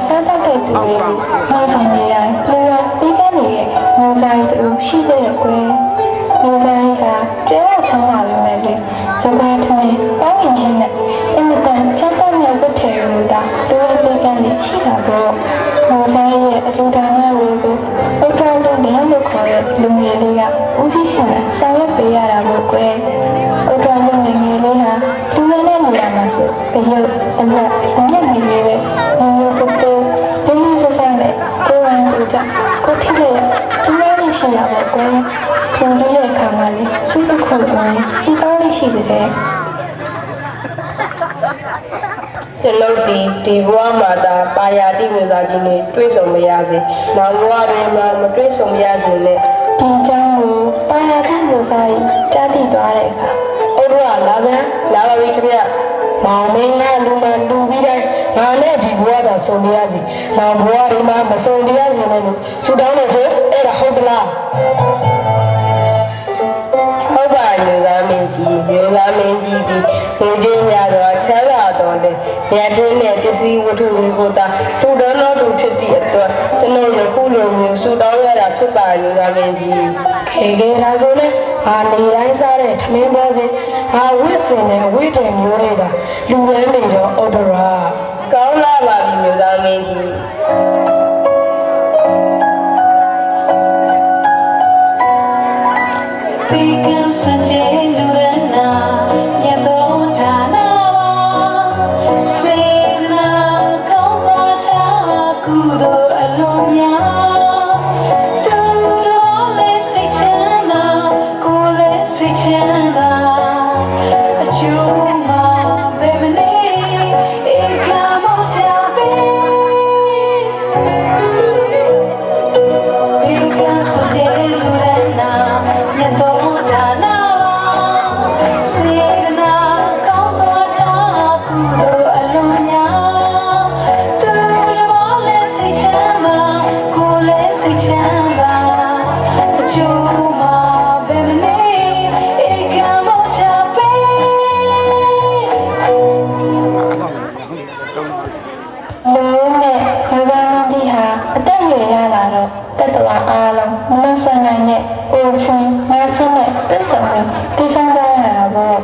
စားတောက်တဲ့သူတွေမေးချင်နေတိုင်းလူရပြီးကနေရဲ့ငိုစားရတူရှိတဲ့ကွယ်ငိုစားရကကျဲချမ်းသာပေမဲ့လေစကားထမင်းပေါင်းရင်နဲ့အင်မတန်စက်တဲ့ဝတ်ထည်လို့တာလူရပြီးကနေရှိတာတော့ငိုစားရဲ့အတူတောင်နဲ့ဝေကိုဥက္ကဋ္ဌတို့လည်းလို့ခေါ်တဲ့လူငယ်လေးကဦးစီးရှင်နဲ့ဆောင်ရွက်ပေးရတာပေါ့ကွယ်ဥက္ကဋ္ဌတို့ငယ်လေးဟာလူရနဲ့နေရာမှာဆိုဘယ်လိုအလက်နဲ့နေနေပဲမျိုးကိုဒီလိုစစနဲ့ကိုယ်ဝင်ကြကိုထိတဲ့လူရနဲ့ရှိရပါကွယ်ပုံလေးရဲ့ခါမှလေးစုစုခုဝင်စီကောင်းလေးရှိတဲ့ကျွန်ုပ်ဒီဘဝမှာဒါပါယာတိမျိုးသားကြီးနဲ့တွေ့ဆုံမရစေ။နောက်ဘဝတွေမှာမတွေ့ဆုံမရစေနဲ့ဒီကြောင့်ကိုပါယာတိမျိုးသားကြီးကြားသိသွားတဲ့အခါဥဒ္ဓရာလာစမ်းလာပါပြီခင်ဗျ။မောင်မင်းကလူမှလူပြီးတိုင်းငါနဲ့ဒီဘဝသာဆုံရစေ။နောက်ဘဝတွေမှာမဆုံရစေနဲ့လို့ဆူတောင်းလို့ဆိုအဲ့ဒါဟုတ်သလား။ဟုတ်ပါမျိုးသားမင်းကြီးဒီလူချင်းများတော့ချမ်းသာတော်လေညတွင်းနဲ့ပစ္စည်းဝတ္ထုတွေကိုသာထူတော်တော်သူဖြစ်သည့်အတွက်ကျွန်တော်ယခုလိုမျိုးဆူတောင်းရတာဖြစ်ပါမျိုးသားမင်းကြီးခေခေဒါဆိုလေဟာနေတိုင်းစားတဲ့ထမင်းပေါ်စီဟာဝစ်စင်နဲ့ဝိတယ်မျိုးတွေကလူရမ်းနေတော့အော်ဒရာကောင်းလာပါပြီမျိုးသားမင်းကြီးဒီကံစတဲ့လူရနာရတော့ဒါနာစေနာကောင်းစားချာကုသိုလ်အလုံးများသူတော်လေးစိတ်ချမ်းသာကိုယ်လေးစိတ်ချမ်းသာအကျိုးမှာဘယ်မနေဧကမောချာပဲဒီကံစတဲ့လူရနာရတော့တက်တော်အားလုံးမနှဆန်းနိုင်တဲ့အိုချင်းငါချင်းနဲ့တက်ဆောင်ပြီးတည်ဆောင်ကြရတာပေါ့